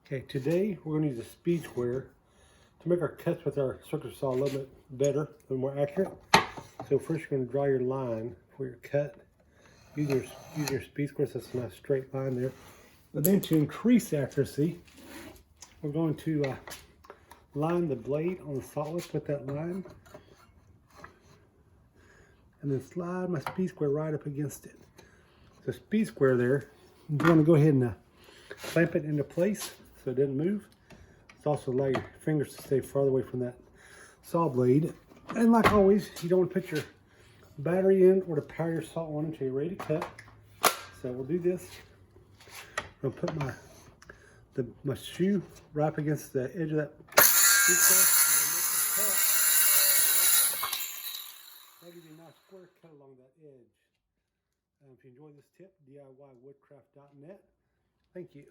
Okay, today we're going to use a speed square to make our cuts with our circular saw a little bit better, a little more accurate. So first you're going to draw your line for your cut. Use your speed square, so it's a nice straight line there. But then to increase accuracy, we're going to line the blade on the saw lip with that line. And then slide my speed square right up against it. So speed square there, I'm going to go ahead and clamp it into place so it doesn't move. It's also allow your fingers to stay farther away from that saw blade. And like always, you don't want to put your battery in or to power your saw on until you're ready to cut. So we'll do this. I'll put my shoe right up against the edge of that speed square. That'll give you a nice square cut along that edge. If you enjoyed this tip, DIYwoodcraft.net. Thank you.